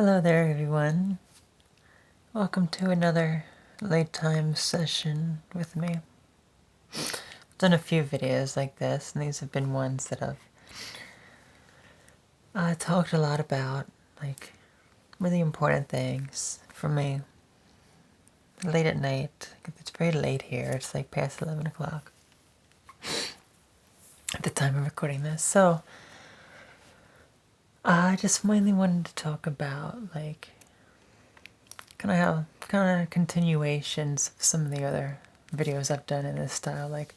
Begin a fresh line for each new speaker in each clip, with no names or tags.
Hello there, everyone. Welcome to another late time session with me. I've done a few videos like this, and these have been ones that I've talked a lot about, like really important things for me. Late at night, it's very late here, it's like past 11 o'clock at the time of recording this. So, I just mainly wanted to talk about, like, kind of continuations of some of the other videos I've done in this style, like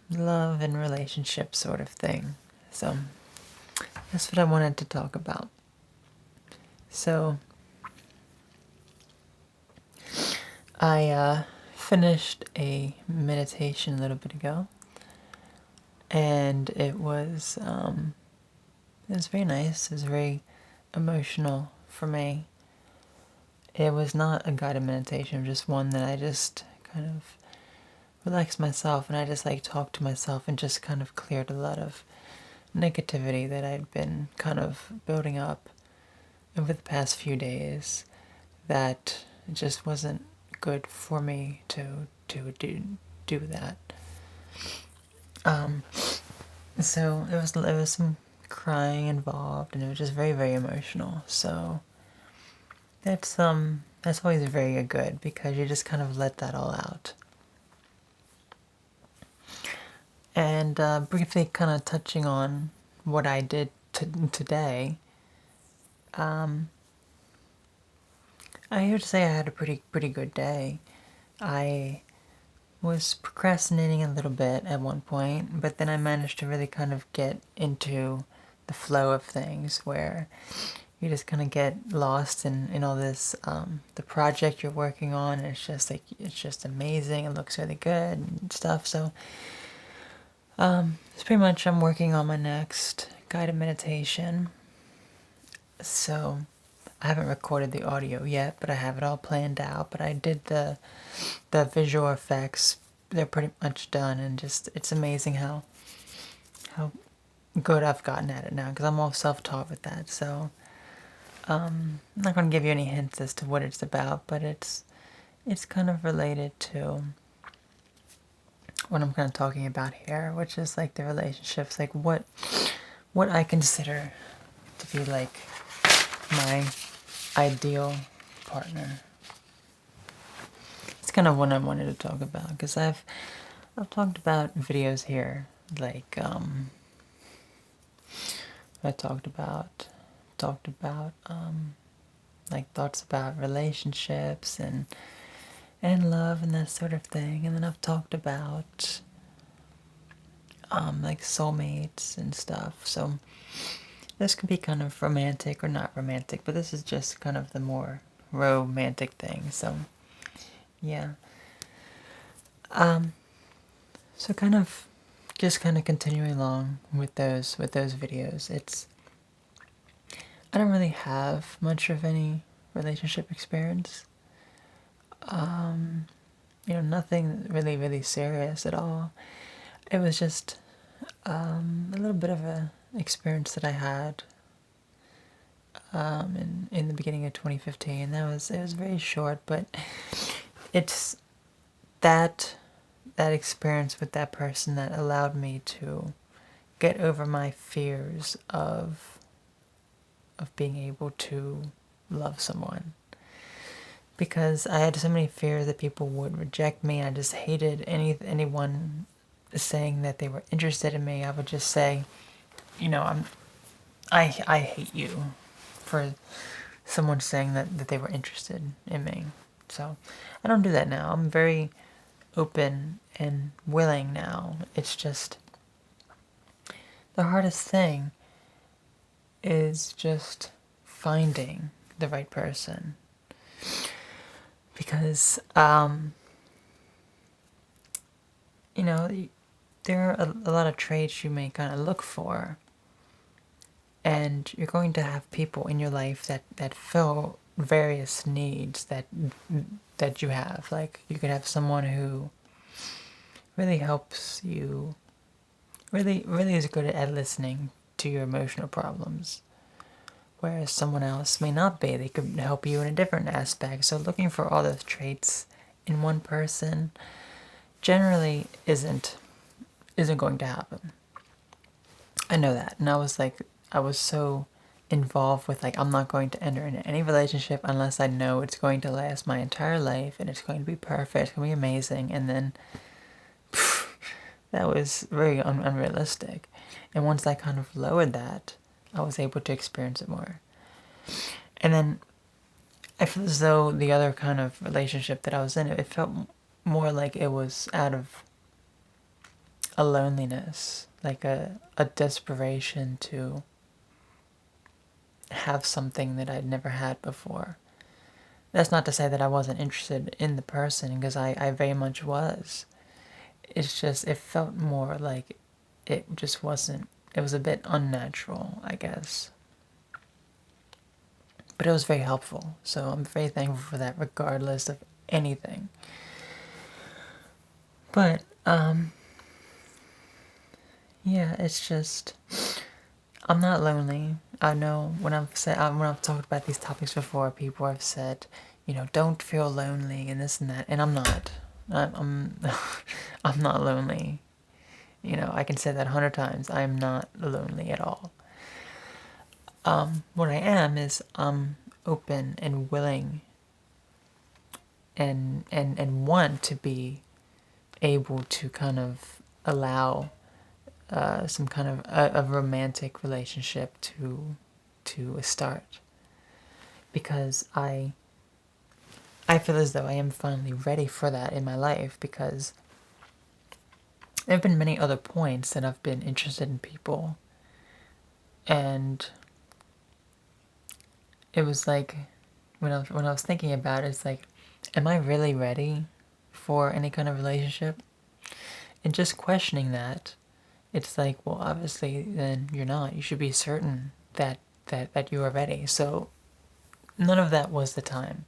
love and relationship sort of thing. So that's what I wanted to talk about. So I finished a meditation a little bit ago, and it was very nice. It was very emotional for me. It was not a guided meditation, it was just one that I just kind of relaxed myself, and I just like talked to myself and just kind of cleared a lot of negativity that I'd been kind of building up over the past few days that just wasn't good for me to do that. So it was some crying involved, and it was just very, very emotional. So that's always very good because you just kind of let that all out. And briefly kind of touching on what I did today, I have to say I had a pretty good day. I was procrastinating a little bit at one point, but then I managed to really kind of get into the flow of things where you just kind of get lost in all this, the project you're working on, and it's just amazing, it looks really good and stuff. So it's pretty much I'm working on my next guided meditation. So I haven't recorded the audio yet, but I have it all planned out. But I did the visual effects. They're pretty much done, and just it's amazing how good I've gotten at it now, because I'm all self-taught with that. So I'm not going to give you any hints as to what it's about, but it's kind of related to what I'm kind of talking about here, which is like the relationships, like what I consider to be like my ideal partner. It's kind of what I wanted to talk about, because I've talked about videos here, like I talked about like thoughts about relationships and love and that sort of thing, and then I've talked about like soulmates and stuff. So this can be kind of romantic or not romantic, but this is just kind of the more romantic thing. So yeah. So kind of continuing along with those videos. I don't really have much of any relationship experience. Nothing really serious at all. It was just a little bit of a experience that I had in the beginning of 2015. It was very short, but it's that experience with that person that allowed me to get over my fears of being able to love someone. Because I had so many fears that people would reject me. I just hated anyone saying that they were interested in me. I would just say, I hate you for someone saying that they were interested in me. So I don't do that now. I'm very open and willing now. It's just the hardest thing is just finding the right person. Because, there are a lot of traits you may kind of look for, and you're going to have people in your life that fill various needs that you have. Like, you could have someone who really helps you, really is good at listening to your emotional problems. whereas someone else may not be. They could help you in a different aspect. So looking for all those traits in one person generally isn't going to happen. I know that. And I was so involved with I'm not going to enter into any relationship unless I know it's going to last my entire life and it's going to be perfect, it's going to be amazing. And then that was very unrealistic. And once I kind of lowered that, I was able to experience it more. And then I feel as though the other kind of relationship that I was in, it felt more like it was out of a loneliness, like a desperation to have something that I'd never had before. That's not to say that I wasn't interested in the person, because I very much was. It's just, it felt more like it just wasn't, it was a bit unnatural, I guess. But it was very helpful, so I'm very thankful for that regardless of anything. But, yeah, it's just, I'm not lonely. I know when I've talked about these topics before, people have said, don't feel lonely and this and that, and I'm not. I'm I'm not lonely. I can say that 100 times. I am not lonely at all. What I am is I'm open and willing and want to be able to kind of allow some kind of a romantic relationship to start, because I feel as though I am finally ready for that in my life, because there have been many other points that I've been interested in people, and it was like when I was thinking about it, it's like, am I really ready for any kind of relationship? And just questioning that, it's like, well, obviously, then you're not. You should be certain that you are ready. So none of that was the time.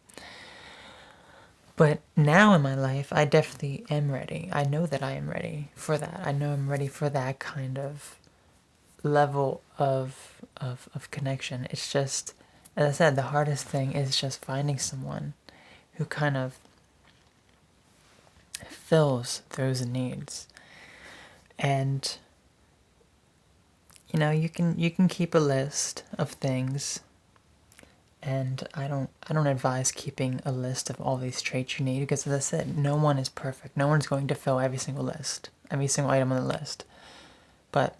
But now in my life, I definitely am ready. I know that I am ready for that. I know I'm ready for that kind of level of connection. It's just, as I said, the hardest thing is just finding someone who kind of fills those needs. And you can keep a list of things, and I don't advise keeping a list of all these traits you need, because, as I said, no one is perfect. No one's going to fill every single item on the list. But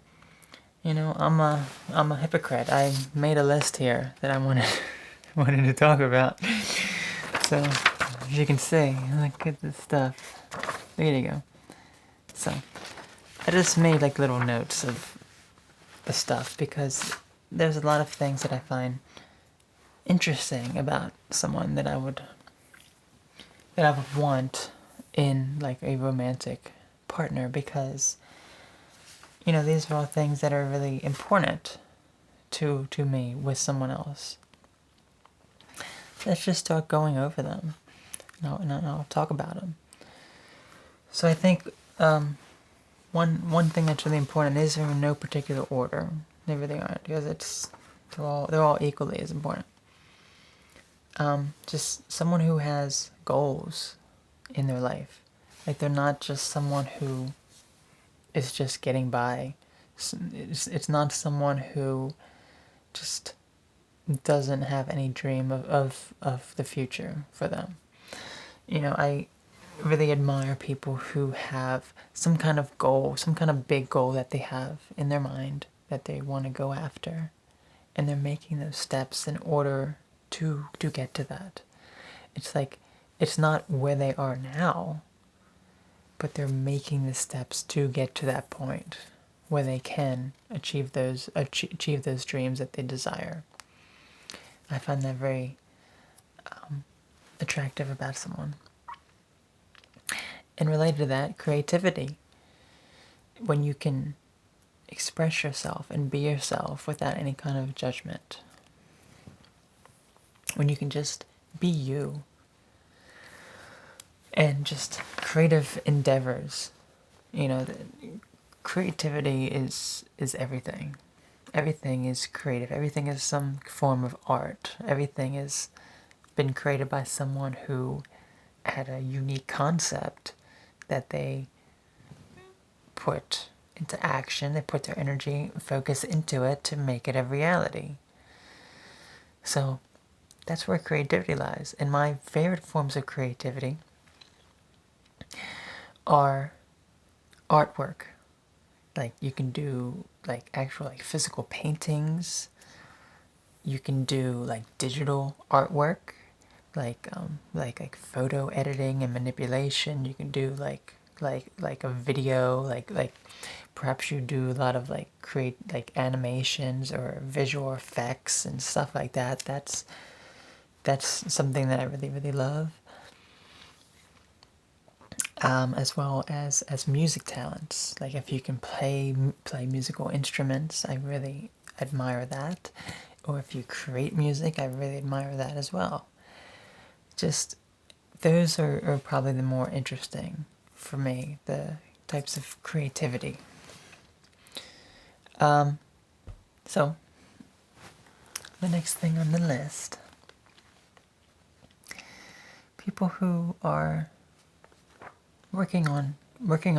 I'm a hypocrite. I made a list here that I wanted to talk about. So, as you can see, look at this stuff. There you go. So, I just made little notes of the stuff, because there's a lot of things that I find interesting about someone that I would want in a romantic partner, because these are all things that are really important to me with someone else. Let's just start going over them, and I'll talk about them. So I think one thing that's really important is in no particular order. They really aren't, because they're all equally as important. Just someone who has goals in their life. They're not just someone who is just getting by. It's not someone who just doesn't have any dream of the future for them. I really admire people who have some kind of goal, some kind of big goal that they have in their mind that they want to go after, and they're making those steps in order to get to that. It's not where they are now, but they're making the steps to get to that point where they can achieve those dreams that they desire. I find that very attractive about someone. And related to that, creativity. When you can express yourself and be yourself without any kind of judgment. When you can just be you. And just creative endeavors. Creativity is everything. everything is creative. Everything is some form of art. Everything has been created by someone who had a unique concept that they put into action. They put their energy, focus into it to make it a reality. So that's where creativity lies. And my favorite forms of creativity are artwork. Like you can do like actual like physical paintings. You can do like digital artwork, like photo editing and manipulation. You can do like a video, like perhaps you do a lot of like create like animations or visual effects and stuff like that. That's something that I really love. As well as music talents. Like if you can play musical instruments, I really admire that. Or if you create music, I really admire that as well. Just those are probably the more interesting for me, the types of creativity. So the next thing on the list, people who are working on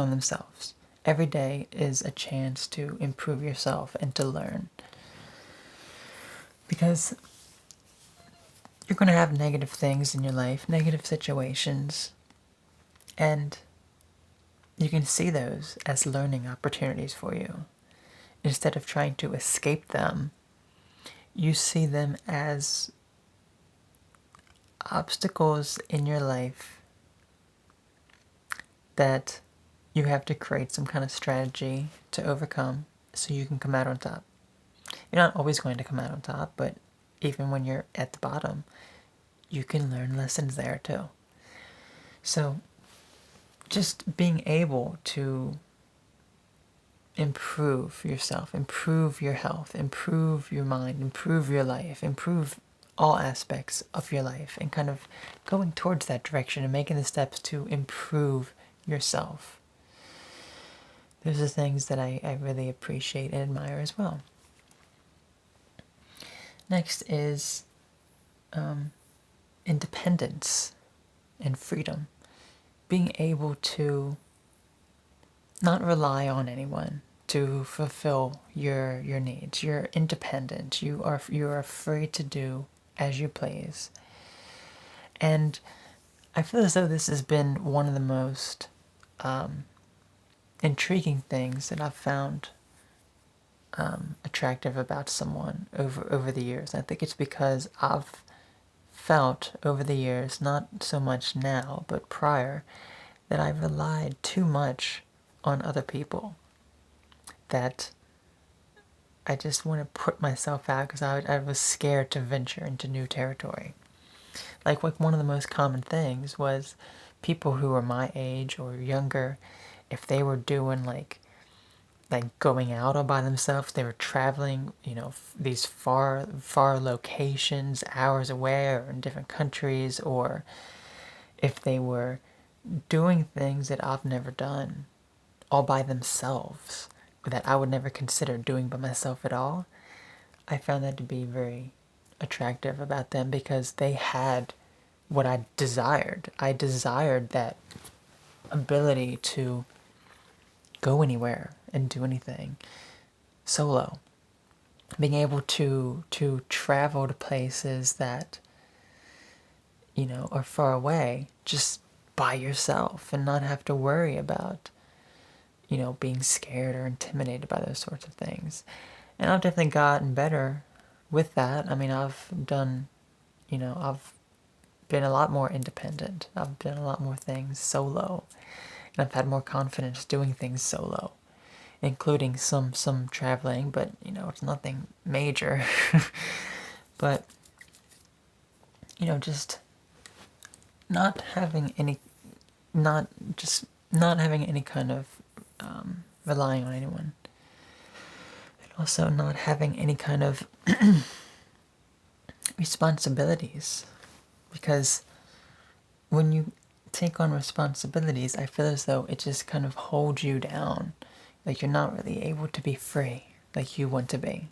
themselves. Every day is a chance to improve yourself and to learn. Because you're going to have negative things in your life, negative situations, and you can see those as learning opportunities for you. Instead of trying to escape them, you see them as obstacles in your life that you have to create some kind of strategy to overcome so you can come out on top. You're not always going to come out on top, but even when you're at the bottom, you can learn lessons there too. So just being able to improve yourself, improve your health, improve your mind, improve your life, improve all aspects of your life, and kind of going towards that direction and making the steps to improve yourself. Those are things that I really appreciate and admire as well. Next is independence and freedom. Being able to not rely on anyone to fulfill your needs. You're independent. You are free to do as you please. And I feel as though this has been one of the most intriguing things that I've found attractive about someone over the years. I think it's because I've felt over the years, not so much now, but prior, that I relied too much on other people. That I just want to put myself out because I was scared to venture into new territory. Like one of the most common things was people who were my age or younger, if they were doing like going out all by themselves, they were traveling, these far locations, hours away, or in different countries, or if they were doing things that I've never done all by themselves, that I would never consider doing by myself at all, I found that to be very attractive about them because they had what I desired. I desired that ability to go anywhere and do anything solo. Being able to travel to places that, are far away just by yourself and not have to worry about, being scared or intimidated by those sorts of things. And I've definitely gotten better with that. I mean, I've done, I've been a lot more independent. I've done a lot more things solo. And I've had more confidence doing things solo, including some traveling, but, it's nothing major. But, just not having any kind of relying on anyone. And also not having any kind of responsibilities. Because when you take on responsibilities, I feel as though it just kind of holds you down. Like you're not really able to be free like you want to be.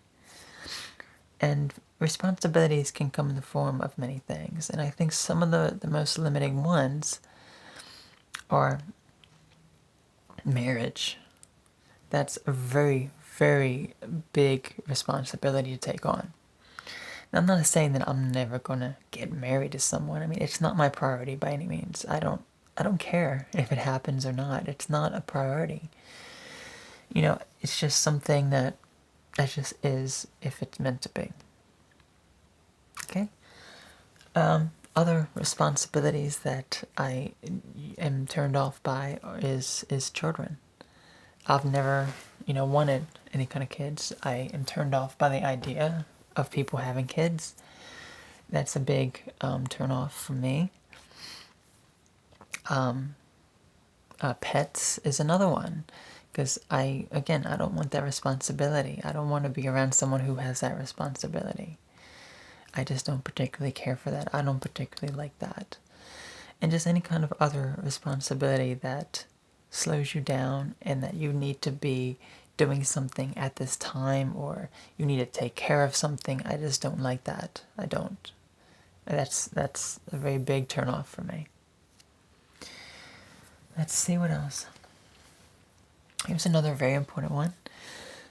And responsibilities can come in the form of many things. And I think some of the most limiting ones are marriage. That's a very, very big responsibility to take on. And I'm not saying that I'm never gonna get married to someone. I mean, it's not my priority by any means. I don't care if it happens or not. It's not a priority. It's just something that just is if it's meant to be. Okay? Other responsibilities that I am turned off by is children. I've never, wanted any kind of kids. I am turned off by the idea of people having kids. That's a big turn off for me. Pets is another one, because I don't want that responsibility. I don't want to be around someone who has that responsibility. I just don't particularly care for that. I don't particularly like that. And just any kind of other responsibility that slows you down and that you need to be doing something at this time, or you need to take care of something. I just don't like that. I don't. That's a very big turn off for me. Let's see what else. Here's another very important one.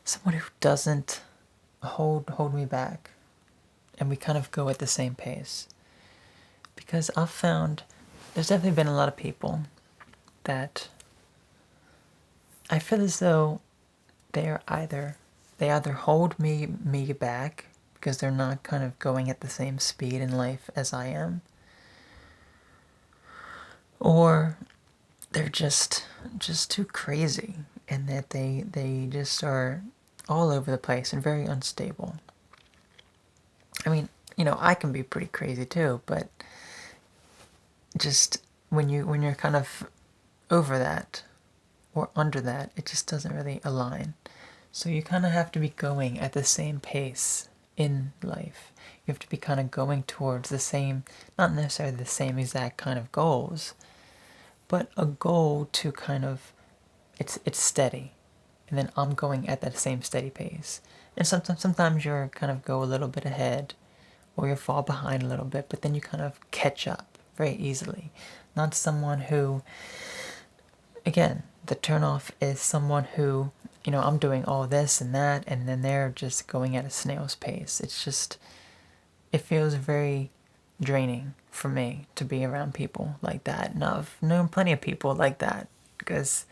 Someone who doesn't hold me back, and we kind of go at the same pace. Because I've found there's definitely been a lot of people that I feel as though they either hold me back because they're not kind of going at the same speed in life as I am, or they're just too crazy, and that they just are all over the place and very unstable. I mean, I can be pretty crazy too, but just when you're kind of over that or under that, it just doesn't really align. So you kind of have to be going at the same pace in life. You have to be kind of going towards the same, not necessarily the same exact kind of goals, but a goal to kind of, it's steady. And then I'm going at that same steady pace. And sometimes you're kind of go a little bit ahead, or you fall behind a little bit, but then you kind of catch up very easily. Not someone who, again, the turnoff is someone who, I'm doing all this and that, and then they're just going at a snail's pace. It feels very draining for me to be around people like that. And I've known plenty of people like that, because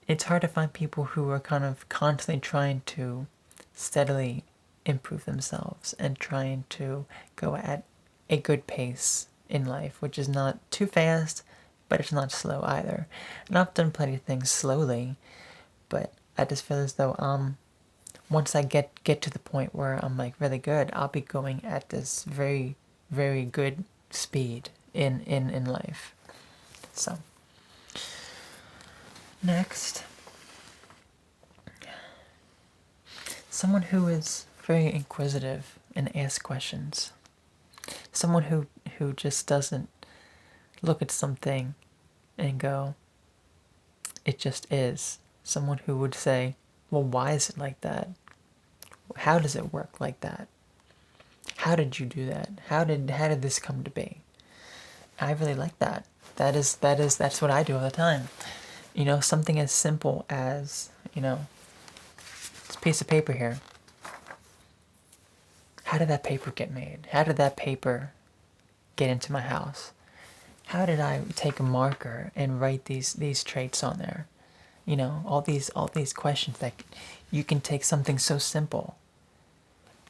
it's hard to find people who are kind of constantly trying to steadily improve themselves and trying to go at a good pace in life, which is not too fast, but it's not slow either. And I've done plenty of things slowly, but I just feel as though once I get to the point where I'm like really good, I'll be going at this very, very good speed in life. So next, someone who is very inquisitive and asks questions. Someone who just doesn't look at something and go, it just is. Someone who would say, well, why is it like that? How does it work like that? How did you do that? How did this come to be? I really like that. That's what I do all the time. Something as simple as, this piece of paper here. How did that paper get made? How did that paper get into my house? How did I take a marker and write these traits on there? All these questions that you can take something so simple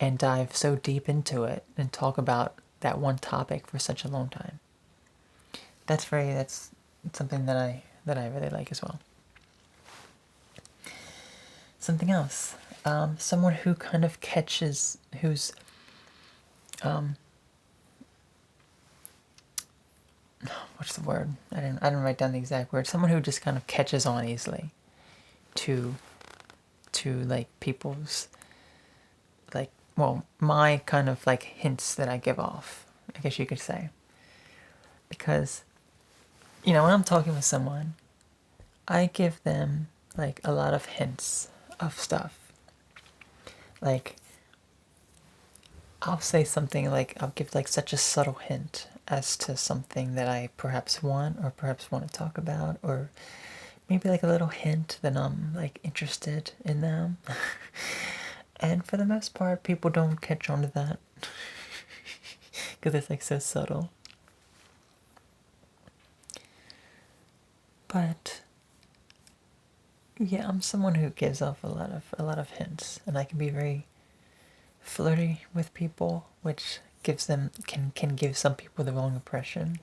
and dive so deep into it and talk about that one topic for such a long time. That's something that I really like as well. Something else. Someone who kind of catches, who's what's the word? I didn't write down the exact word. Someone who just kind of catches on easily to like people's, like, well, my kind of like hints that I give off, I guess you could say. Because when I'm talking with someone, I give them like a lot of hints of stuff. Like, I'll say something like, I'll give like such a subtle hint as to something that I perhaps want or perhaps want to talk about, or maybe like a little hint that I'm like interested in them. And for the most part, people don't catch on to that because it's like so subtle. But yeah, I'm someone who gives off a lot of hints, and I can be very flirty with people, which gives them can give some people the wrong impression.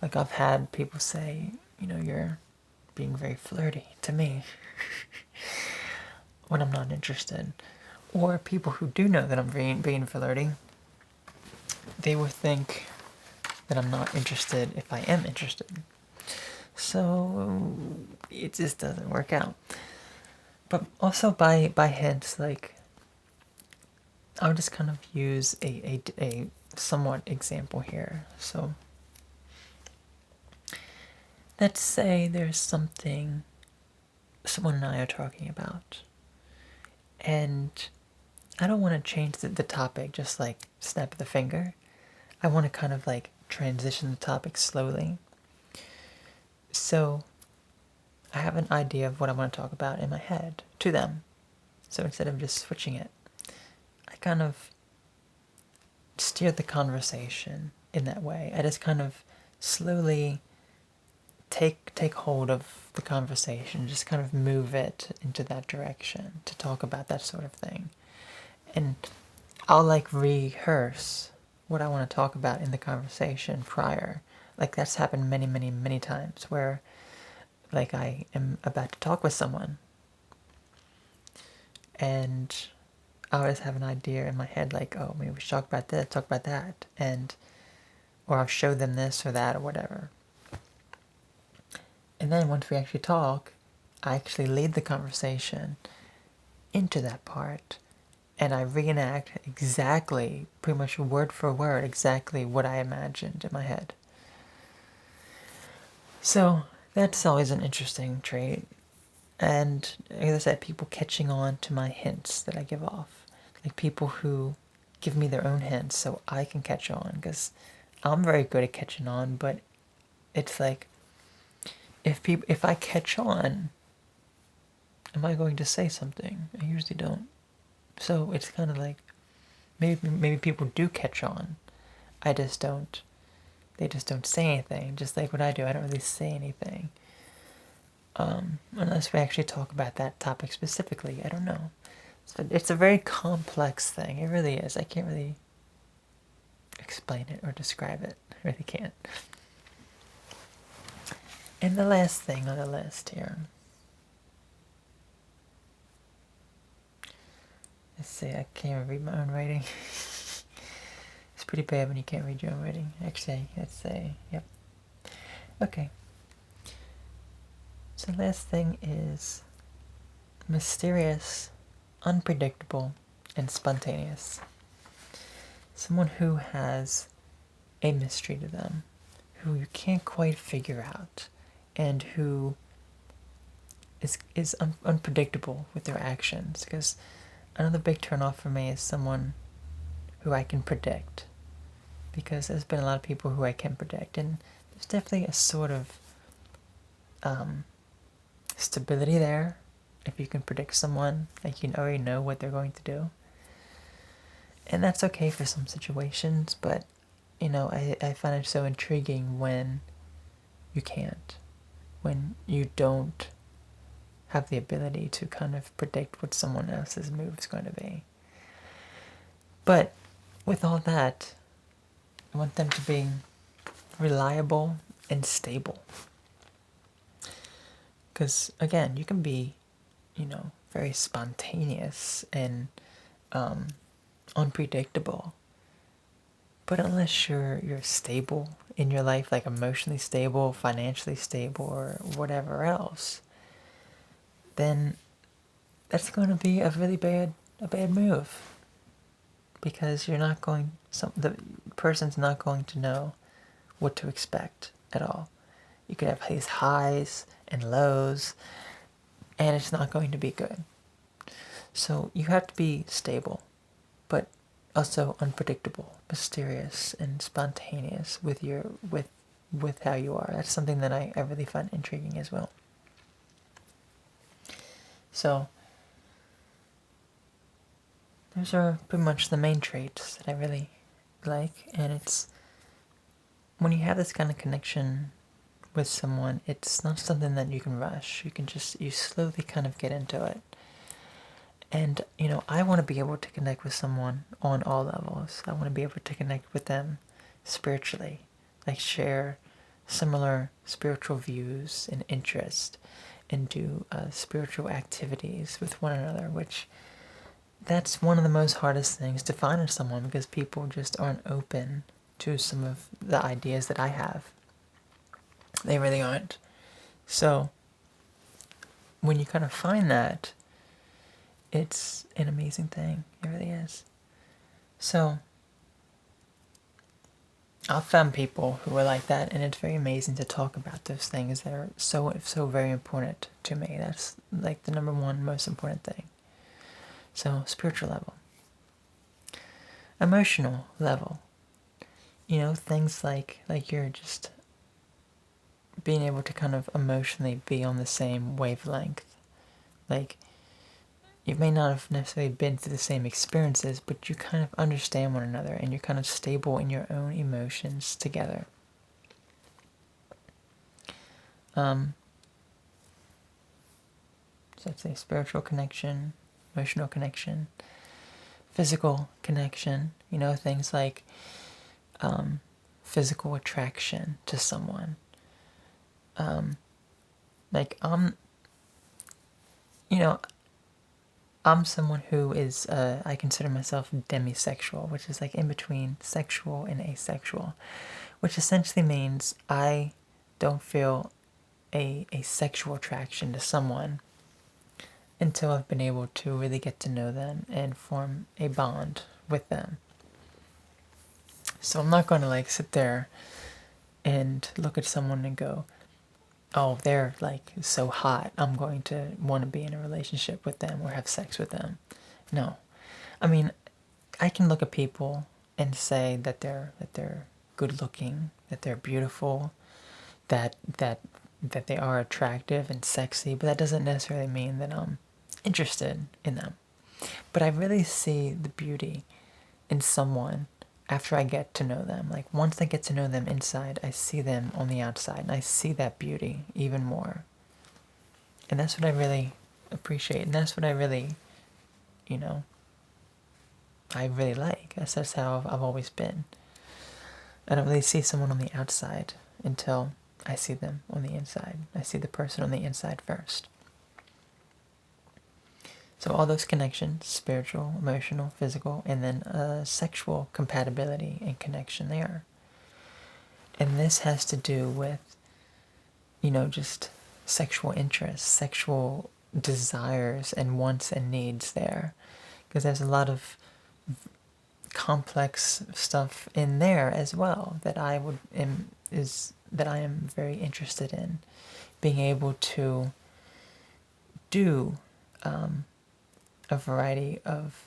Like I've had people say, you're being very flirty to me when I'm not interested. Or people who do know that I'm being flirty, they will think that I'm not interested if I am interested. So it just doesn't work out. But also by hints, like I'll just kind of use a somewhat example here. So let's say there's something someone and I are talking about, and I don't want to change the topic just like snap of the finger. I want to kind of like transition the topic slowly. So I have an idea of what I want to talk about in my head to them. So instead of just switching it, I kind of steer the conversation in that way. I just kind of slowly take hold of the conversation, just kind of move it into that direction to talk about that sort of thing. And I'll like rehearse what I want to talk about in the conversation prior. Like that's happened many, many, many times where like I am about to talk with someone and I always have an idea in my head like, oh, maybe we should talk about this, talk about that, and or I'll show them this or that or whatever. And then once we actually talk, I actually lead the conversation into that part and I reenact exactly, pretty much word for word, exactly what I imagined in my head. So that's always an interesting trait. And as I said, people catching on to my hints that I give off. Like people who give me their own hints so I can catch on, because I'm very good at catching on, but it's like if I catch on, am I going to say something? I usually don't. So it's kind of like maybe people do catch on. I just don't. They just don't say anything. Just like what I do, I don't really say anything. Unless we actually talk about that topic specifically. I don't know. So it's a very complex thing. It really is. I can't really explain it or describe it. I really can't. And the last thing on the list here. Let's see, I can't even read my own writing. It's pretty bad when you can't read your own writing. Actually, let's say, yep. Okay. So the last thing is mysterious, unpredictable, and spontaneous. Someone who has a mystery to them, who you can't quite figure out, and who is unpredictable with their actions. Because another big turnoff for me is someone who I can predict. Because there's been a lot of people who I can predict, and there's definitely a sort of stability there. If you can predict someone, like you already know what they're going to do. And that's okay for some situations, but I find it so intriguing when you can't. When you don't have the ability to kind of predict what someone else's move is going to be. But with all that, I want them to be reliable and stable. Because, again, you can be, very spontaneous and unpredictable. But unless you're stable in your life, like emotionally stable, financially stable, or whatever else, then that's going to be a bad move. Because the person's not going to know what to expect at all. You could have these highs and lows, and it's not going to be good. So you have to be stable, but also unpredictable, mysterious, and spontaneous with with how you are. That's something that I really find intriguing as well. So those are pretty much the main traits that I really like, and it's when you have this kind of connection with someone, it's not something that you can rush. You slowly kind of get into it. And, I want to be able to connect with someone on all levels. I want to be able to connect with them spiritually, like share similar spiritual views and interest, and do spiritual activities with one another, which that's one of the most hardest things to find in someone, because people just aren't open to some of the ideas that I have. They really aren't. So when you kind of find that, it's an amazing thing. It really is. So I've found people who are like that, and it's very amazing to talk about those things that are so very important to me. That's like the number one most important thing. So spiritual level. Emotional level. Things like you're just being able to kind of emotionally be on the same wavelength. Like, you may not have necessarily been through the same experiences, but you kind of understand one another, and you're kind of stable in your own emotions together. So I'd say spiritual connection, emotional connection, physical connection, things like physical attraction to someone. Like, I'm someone who is, I consider myself demisexual, which is like in between sexual and asexual, which essentially means I don't feel a sexual attraction to someone until I've been able to really get to know them and form a bond with them. So I'm not going to like sit there and look at someone and go, oh, they're like so hot, I'm going to want to be in a relationship with them or have sex with them. No. I mean, I can look at people and say that they're good looking, that they're beautiful, that they are attractive and sexy, but that doesn't necessarily mean that I'm interested in them. But I really see the beauty in someone after I get to know them. Like, once I get to know them inside, I see them on the outside, and I see that beauty even more. And that's what I really appreciate, and that's what I really, I really like. That's how I've always been. I don't really see someone on the outside until I see them on the inside. I see the person on the inside first. So all those connections, spiritual, emotional, physical, and then sexual compatibility and connection there. And this has to do with, just sexual interests, sexual desires and wants and needs there. Because there's a lot of complex stuff in there as well that I am very interested in. Being able to do a variety of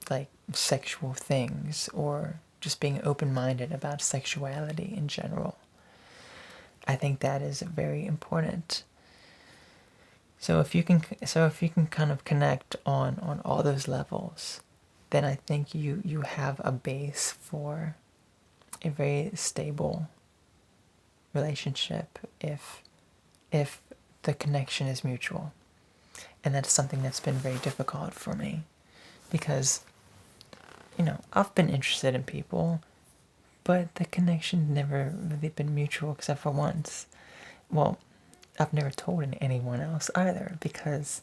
like sexual things, or just being open-minded about sexuality in general. I think that is very important. So if you can kind of connect on all those levels, then I think you have a base for a very stable relationship if the connection is mutual. And that's something that's been very difficult for me, because I've been interested in people, but the connection never really been mutual except for once. Well, I've never told anyone else either, because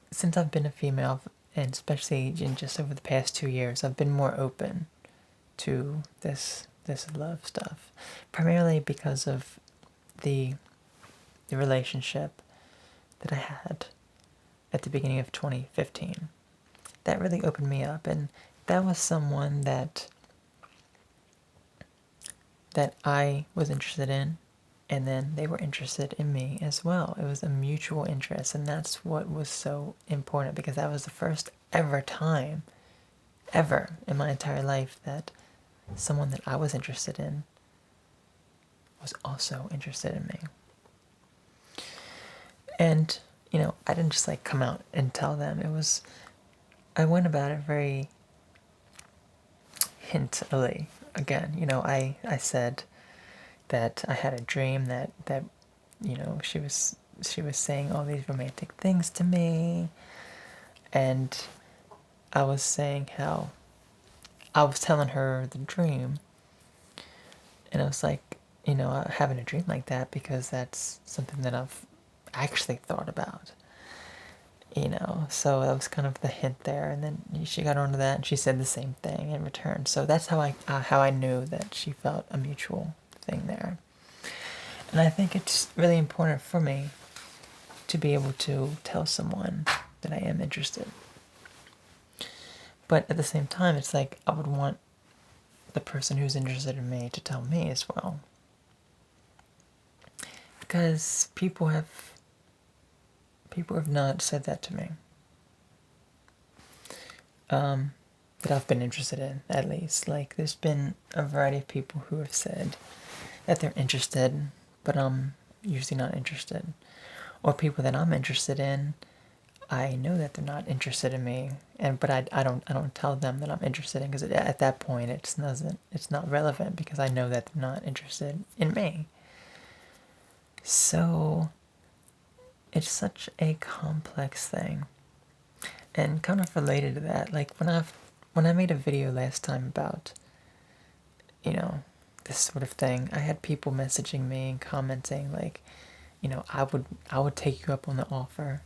since I've been a female, and especially in just over the past 2 years, I've been more open to this love stuff, primarily because of the relationship that I had at the beginning of 2015. That really opened me up, and that was someone that I was interested in, and then they were interested in me as well. It was a mutual interest, and that's what was so important, because that was the first ever time, ever in my entire life, that someone that I was interested in was also interested in me. And, I didn't just like come out and tell them. I went about it very hintily. Again, I said that I had a dream that she was saying all these romantic things to me, and I was saying how I was telling her the dream, and I was like, having a dream like that because that's something that I've actually thought about. So that was kind of the hint there, and then she got onto that and she said the same thing in return. So that's how I knew that she felt a mutual thing there. And I think it's really important for me to be able to tell someone that I am interested. But at the same time, it's like I would want the person who's interested in me to tell me as well. Because people have not said that to me. That I've been interested in, at least. Like, there's been a variety of people who have said that they're interested, but I'm usually not interested. Or people that I'm interested in, I know that they're not interested in me, but I don't tell them that I'm interested in, because at that point it's not relevant, because I know that they're not interested in me. So it's such a complex thing. And kind of related to that, like when I made a video last time about, this sort of thing, I had people messaging me and commenting like, I would take you up on the offer.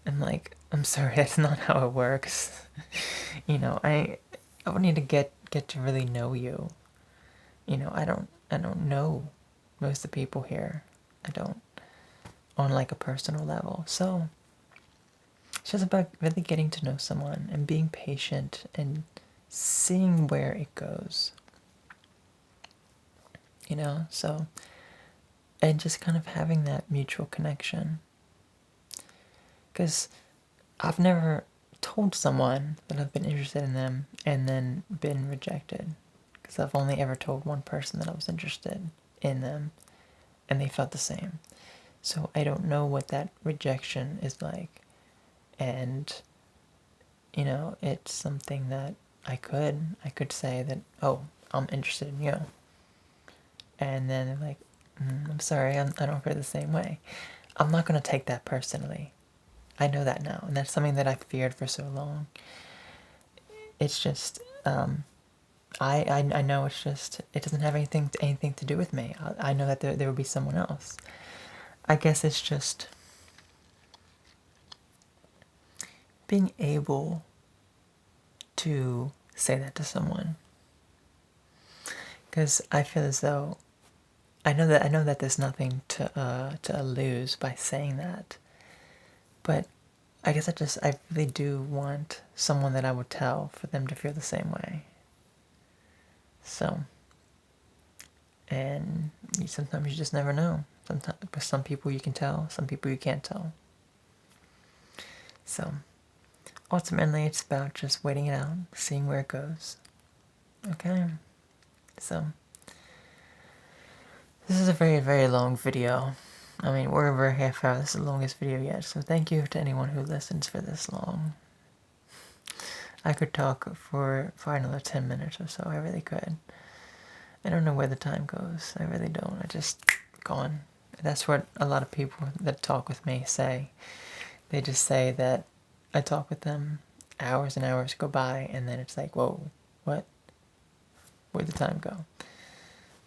I'm like, I'm sorry, that's not how it works. I would need to get to really know you. I don't know most of the people here. I don't, on like a personal level. So it's just about really getting to know someone and being patient and seeing where it goes. So, and just kind of having that mutual connection. Because I've never told someone that I've been interested in them and then been rejected. Because I've only ever told one person that I was interested in them, and they felt the same. So I don't know what that rejection is like. And, it's something that I could say that, oh, I'm interested in you. And then they're like, I'm sorry, I don't feel the same way. I'm not going to take that personally. I know that now, and that's something that I feared for so long. It's just, I know it's just, it doesn't have anything to do with me. I know that there will be someone else. I guess it's just being able to say that to someone. Because I feel as though I know that there's nothing to lose by saying that. But I guess I really do want someone that I would tell for them to feel the same way. So, and sometimes you just never know. Sometimes, with some people you can tell, some people you can't tell. So, ultimately it's about just waiting it out, seeing where it goes. Okay? So, this is a very, very long video. I mean, we're over a half hour. This is the longest video yet, so thank you to anyone who listens for this long. I could talk for another 10 minutes or so. I really could. I don't know where the time goes. I really don't. I just gone. That's what a lot of people that talk with me say. They just say that I talk with them, hours and hours go by, and then it's like, whoa, what? Where'd the time go?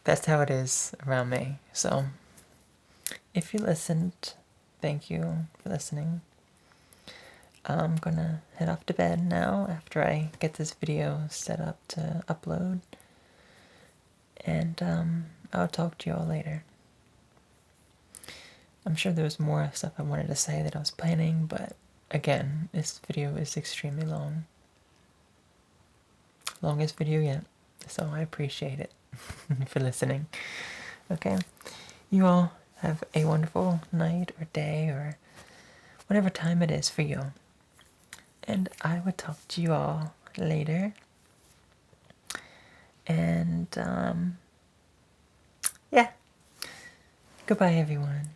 That's how it is around me. So, if you listened, thank you for listening. I'm gonna head off to bed now after I get this video set up to upload. And I'll talk to you all later. I'm sure there was more stuff I wanted to say that I was planning, but again, this video is extremely long. Longest video yet, so I appreciate it for listening. Okay, you all have a wonderful night or day or whatever time it is for you. And I will talk to you all later. And yeah, goodbye, everyone.